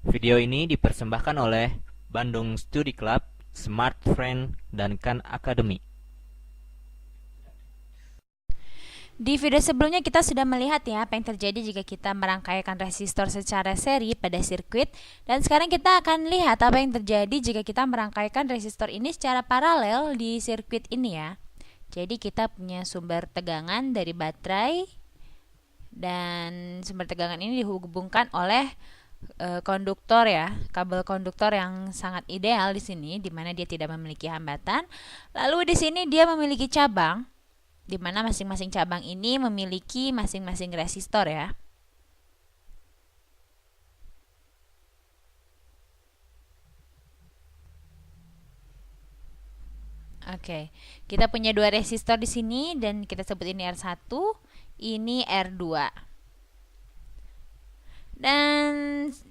Video ini dipersembahkan oleh Bandung Studi Club, Smart Friend, dan Khan Academy. Di video sebelumnya kita sudah melihat ya apa yang terjadi jika kita merangkaikan resistor secara seri pada sirkuit. Dan sekarang kita akan lihat apa yang terjadi jika kita merangkaikan resistor ini secara paralel di sirkuit ini ya. Jadi kita punya sumber tegangan dari baterai dan sumber tegangan ini dihubungkan oleh konduktor ya, kabel konduktor yang sangat ideal di sini, di mana dia tidak memiliki hambatan. Lalu di sini dia memiliki cabang, di mana masing-masing cabang ini memiliki masing-masing resistor ya. Oke, kita punya dua resistor di sini dan kita sebut ini R1, ini R2. Dan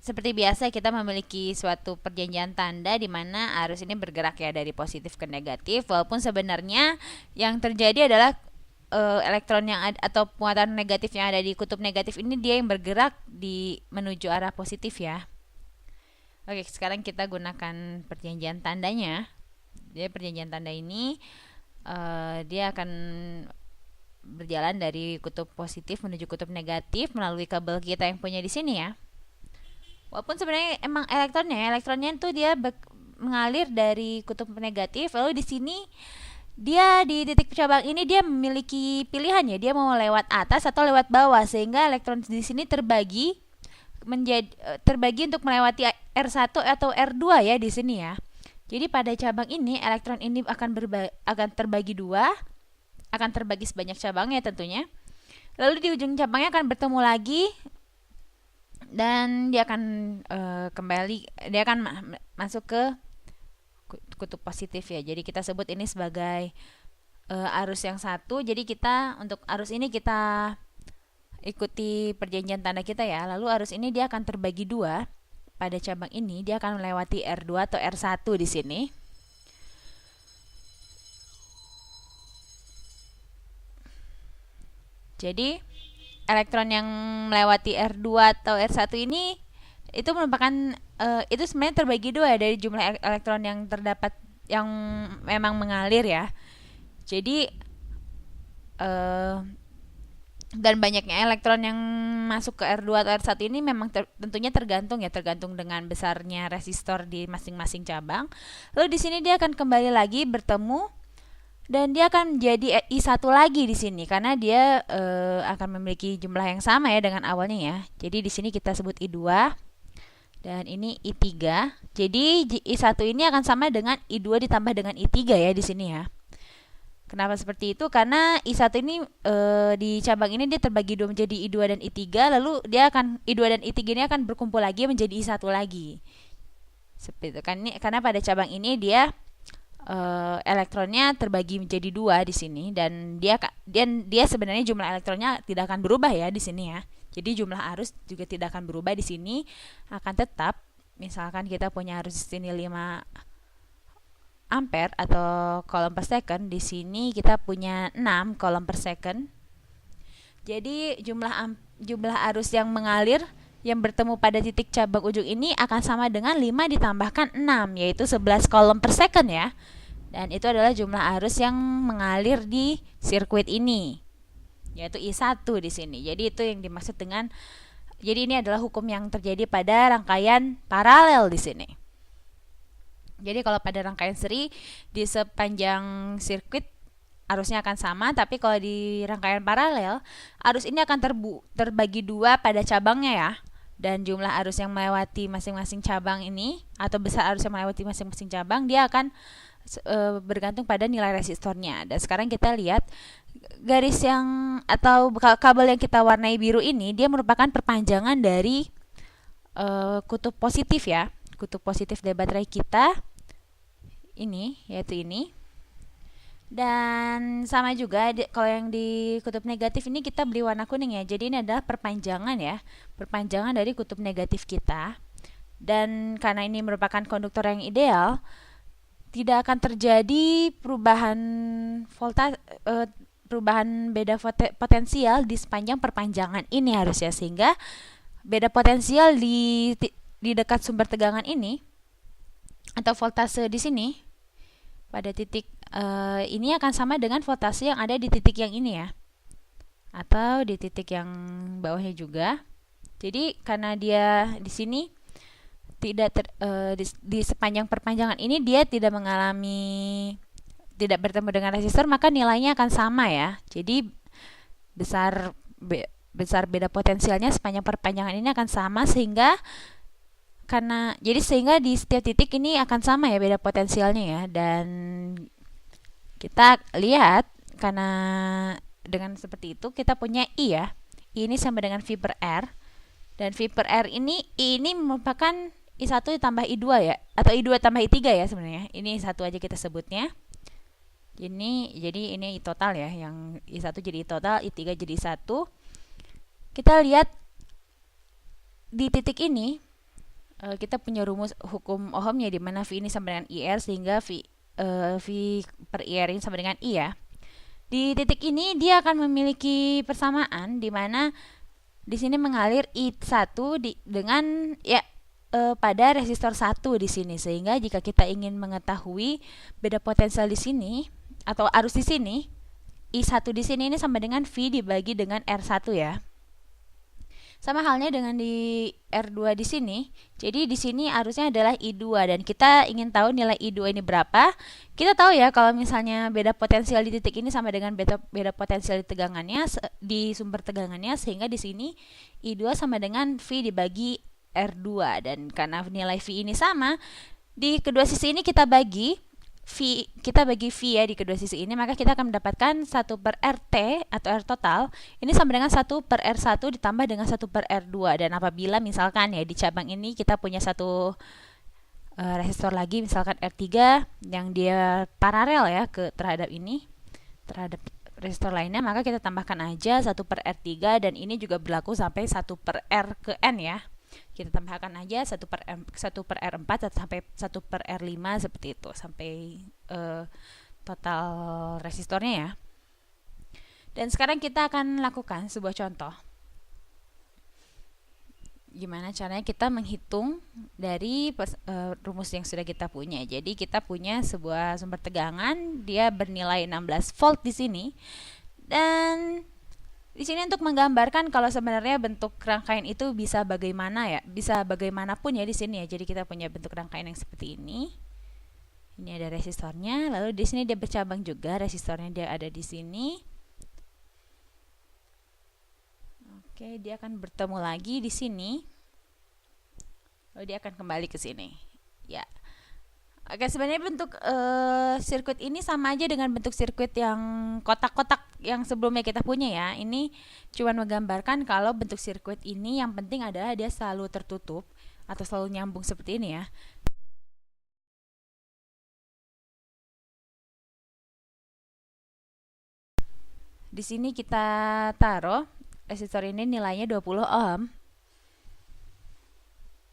seperti biasa kita memiliki suatu perjanjian tanda di mana arus ini bergerak ya dari positif ke negatif, walaupun sebenarnya yang terjadi adalah elektron yang atau muatan negatif yang ada di kutub negatif ini dia yang bergerak di menuju arah positif ya. Oke, sekarang kita gunakan perjanjian tandanya. Jadi perjanjian tanda ini dia akan berjalan dari kutub positif menuju kutub negatif melalui kabel kita yang punya di sini ya. Walaupun sebenarnya emang elektronnya itu dia mengalir dari kutub negatif, lalu di sini dia di titik cabang ini dia memiliki pilihan ya, dia mau lewat atas atau lewat bawah, sehingga elektron di sini terbagi untuk melewati R1 atau R2 ya di sini ya. Jadi pada cabang ini elektron ini akan terbagi dua, akan terbagi sebanyak cabangnya tentunya. Lalu di ujung cabangnya akan bertemu lagi dan dia akan dia akan masuk ke kutub positif ya. Jadi kita sebut ini sebagai arus yang satu. Jadi kita untuk arus ini kita ikuti perjanjian tanda kita ya. Lalu arus ini dia akan terbagi dua. Pada cabang ini dia akan melewati R2 atau R1 di sini. Jadi elektron yang melewati R2 atau R1 ini itu merupakan itu sebenarnya terbagi dua ya dari jumlah elektron yang terdapat yang memang mengalir ya. Jadi dan banyaknya elektron yang masuk ke R2 atau R1 ini memang tentunya tergantung dengan besarnya resistor di masing-masing cabang. Lalu di sini dia akan kembali lagi bertemu dan dia akan menjadi I1 lagi di sini karena dia akan memiliki jumlah yang sama ya dengan awalnya ya. Jadi di sini kita sebut I2 dan ini I3. Jadi I1 ini akan sama dengan I2 ditambah dengan I3 ya di sini ya. Kenapa seperti itu? Karena I1 ini di cabang ini dia terbagi dua menjadi I2 dan I3, lalu dia akan I2 dan I3 ini akan berkumpul lagi menjadi I1 lagi. Seperti itu kan, karena pada cabang ini dia elektronnya terbagi menjadi dua di sini dan dia sebenarnya jumlah elektronnya tidak akan berubah ya di sini ya. Jadi jumlah arus juga tidak akan berubah di sini, akan tetap. Misalkan kita punya arus di sini 5 ampere atau kolom per second, di sini kita punya 6 kolom per second. Jadi jumlah arus yang mengalir yang bertemu pada titik cabang ujung ini akan sama dengan 5 ditambahkan 6, yaitu 11 kolom per second ya. Dan itu adalah jumlah arus yang mengalir di sirkuit ini, yaitu I1 di sini. Jadi itu yang dimaksud dengan, jadi ini adalah hukum yang terjadi pada rangkaian paralel di sini. Jadi kalau pada rangkaian seri di sepanjang sirkuit arusnya akan sama, tapi kalau di rangkaian paralel arus ini akan terbagi dua pada cabangnya ya. Dan jumlah arus yang melewati masing-masing cabang ini atau besar arus yang melewati masing-masing cabang dia akan bergantung pada nilai resistornya. Dan sekarang kita lihat garis yang atau kabel yang kita warnai biru ini dia merupakan perpanjangan dari kutub positif ya, kutub positif dari baterai kita ini, yaitu ini. Dan sama juga kalau yang di kutub negatif ini kita beri warna kuning ya. Jadi ini adalah perpanjangan ya, perpanjangan dari kutub negatif kita. Dan karena ini merupakan konduktor yang ideal, tidak akan terjadi perubahan beda potensial di sepanjang perpanjangan ini harusnya, sehingga beda potensial di di dekat sumber tegangan ini atau voltase di sini pada titik ini akan sama dengan voltase yang ada di titik yang ini ya, atau di titik yang bawahnya juga. Jadi karena dia di sini tidak di sepanjang perpanjangan ini dia tidak bertemu dengan resistor, maka nilainya akan sama ya. Jadi besar beda potensialnya sepanjang perpanjangan ini akan sama, sehingga di setiap titik ini akan sama ya beda potensialnya ya. Dan kita lihat karena dengan seperti itu kita punya I ya. I ini sama dengan V per R, dan V per R ini merupakan I1 ditambah I2 ya, atau I2 tambah I3 ya sebenarnya. Ini satu aja kita sebutnya. Jadi ini I total ya, yang I1 jadi I total, I3 jadi I1. Kita lihat di titik ini kita punya rumus hukum Ohmnya, di mana V ini sama dengan IR, sehingga V per IR ini sama dengan I ya. Di titik ini dia akan memiliki persamaan, di mana di sini mengalir I1 dengan ya pada resistor 1 di sini, sehingga jika kita ingin mengetahui beda potensial di sini atau arus di sini, I1 di sini ini sama dengan V dibagi dengan R1 ya. Sama halnya dengan di R2 di sini. Jadi di sini arusnya adalah I2, dan kita ingin tahu nilai I2 ini berapa. Kita tahu ya kalau misalnya beda potensial di titik ini sama dengan beda potensial di tegangannya, di sumber tegangannya, sehingga di sini I2 sama dengan V dibagi R2, dan karena nilai V ini sama, di kedua sisi ini kita bagi V ya di kedua sisi ini, maka kita akan mendapatkan 1 per RT atau R total ini sama dengan 1 per R1 ditambah dengan 1 per R2. Dan apabila misalkan ya di cabang ini kita punya satu resistor lagi, misalkan R3 yang dia paralel ya terhadap resistor lainnya, maka kita tambahkan aja 1 per R3, dan ini juga berlaku sampai 1 per R ke N ya. Kita tambahkan aja 1 per R4 sampai 1 per R5 seperti itu, sampai total resistornya ya. Dan sekarang kita akan lakukan sebuah contoh. Gimana caranya kita menghitung dari rumus yang sudah kita punya. Jadi kita punya sebuah sumber tegangan, dia bernilai 16 volt di sini. Dan di sini untuk menggambarkan kalau sebenarnya bentuk rangkaian itu bisa bagaimanapun ya di sini ya. Jadi kita punya bentuk rangkaian yang seperti ini. Ini ada resistornya, lalu di sini dia bercabang juga, resistornya dia ada di sini. Oke, dia akan bertemu lagi di sini. Lalu dia akan kembali ke sini. Ya. Oke, sebenarnya bentuk sirkuit ini sama aja dengan bentuk sirkuit yang kotak-kotak yang sebelumnya kita punya ya. Ini cuma menggambarkan kalau bentuk sirkuit ini yang penting adalah dia selalu tertutup atau selalu nyambung seperti ini ya. Di sini kita taruh resistor ini nilainya 20 ohm.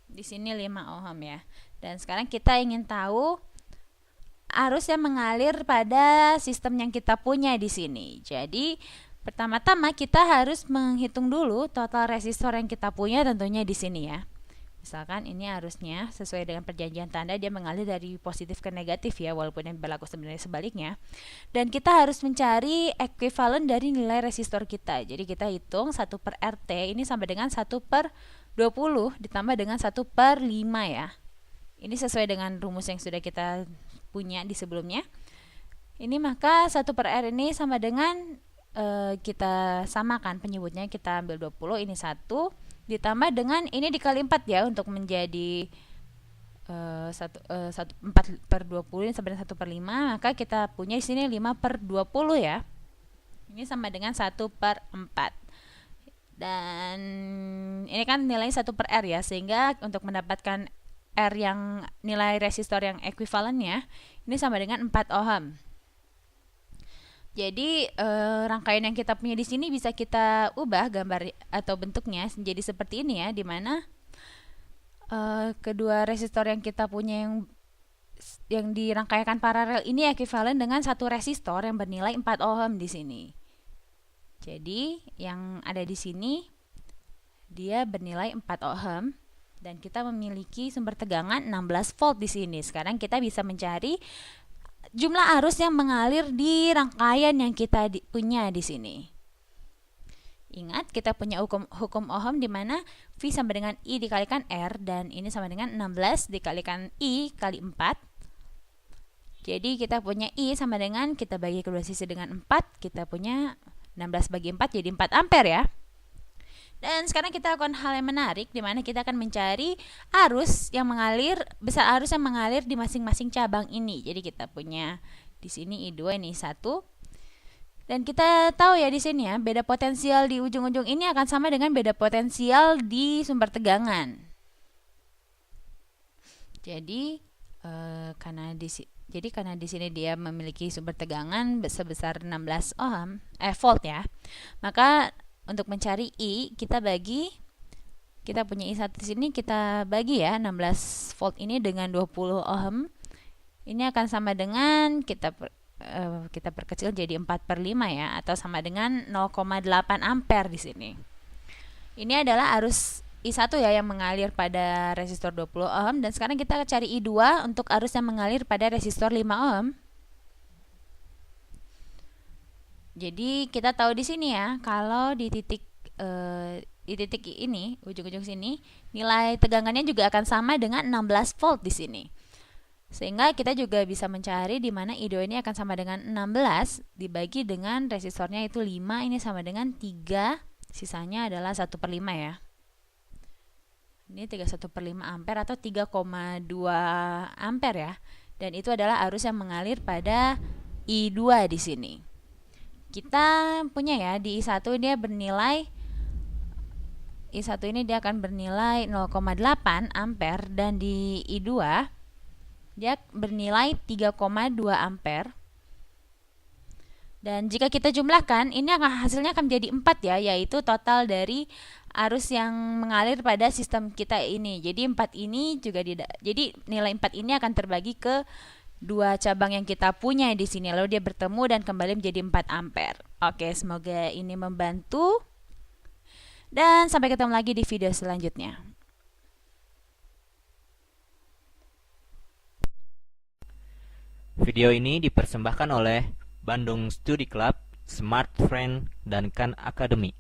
Di sini 5 ohm ya. Dan sekarang kita ingin tahu arus yang mengalir pada sistem yang kita punya di sini. Jadi pertama-tama kita harus menghitung dulu total resistor yang kita punya tentunya di sini ya. Misalkan ini arusnya sesuai dengan perjanjian tanda dia mengalir dari positif ke negatif ya, walaupun yang berlaku sebenarnya sebaliknya. Dan kita harus mencari ekuivalen dari nilai resistor kita. Jadi kita hitung 1 per RT ini sama dengan 1 per 20 ditambah dengan 1 per 5 ya. Ini sesuai dengan rumus yang sudah kita punya di sebelumnya. Ini maka 1 per R ini sama dengan kita samakan penyebutnya, kita ambil 20, ini 1 ditambah dengan ini dikali 4 ya untuk menjadi 4 per 20 ini sama dengan 1 per 5, maka kita punya di sini 5 per 20 ya. Ini sama dengan 1 per 4. Dan ini kan nilainya 1 per R ya, sehingga untuk mendapatkan R yang nilai resistor yang ekuivalennya ini sama dengan 4 ohm. Jadi rangkaian yang kita punya di sini bisa kita ubah gambar atau bentuknya menjadi seperti ini ya, di mana kedua resistor yang kita punya yang dirangkaikan paralel ini ekuivalen dengan satu resistor yang bernilai 4 ohm di sini. Jadi yang ada di sini dia bernilai 4 ohm. Dan kita memiliki sumber tegangan 16 volt di sini. Sekarang kita bisa mencari jumlah arus yang mengalir di rangkaian yang kita punya di sini. Ingat, kita punya hukum Ohm di mana V sama dengan I dikalikan R, dan ini sama dengan 16 dikalikan I kali 4. Jadi kita punya I sama dengan, kita bagi kedua sisi dengan 4, kita punya 16 bagi 4 jadi 4 ampere ya. Dan sekarang kita lakukan hal yang menarik di mana kita akan mencari arus yang mengalir, besar arus yang mengalir di masing-masing cabang ini. Jadi kita punya di sini I2, ini I1. Dan kita tahu ya di sini ya, beda potensial di ujung-ujung ini akan sama dengan beda potensial di sumber tegangan. Jadi karena di sini dia memiliki sumber tegangan sebesar 16 volt ya. Maka untuk mencari I, kita punya I1 di sini, kita bagi ya 16 volt ini dengan 20 ohm. Ini akan sama dengan kita perkecil jadi 4/5 ya, atau sama dengan 0,8 ampere di sini. Ini adalah arus I1 ya yang mengalir pada resistor 20 ohm, dan sekarang kita cari I2 untuk arus yang mengalir pada resistor 5 ohm. Jadi kita tahu di sini ya, kalau di titik ini, ujung-ujung sini, nilai tegangannya juga akan sama dengan 16 volt di sini. Sehingga kita juga bisa mencari di mana I2 ini akan sama dengan 16 dibagi dengan resistornya itu 5, ini sama dengan 3, sisanya adalah 1/5 ya. Ini 31/5 ampere atau 3,2 ampere ya. Dan itu adalah arus yang mengalir pada I2 di sini. Kita punya ya di I1 dia bernilai, I1 ini dia akan bernilai 0,8 ampere, dan di I2 dia bernilai 3,2 ampere. Dan jika kita jumlahkan, ini hasilnya akan menjadi 4 ya, yaitu total dari arus yang mengalir pada sistem kita ini. Jadi 4 ini juga jadi nilai 4 ini akan terbagi ke dua cabang yang kita punya di sini, lalu dia bertemu dan kembali menjadi 4 ampere. Oke, semoga ini membantu. Dan sampai ketemu lagi di video selanjutnya. Video ini dipersembahkan oleh Bandung Study Club, Smart Friend, dan Khan Academy.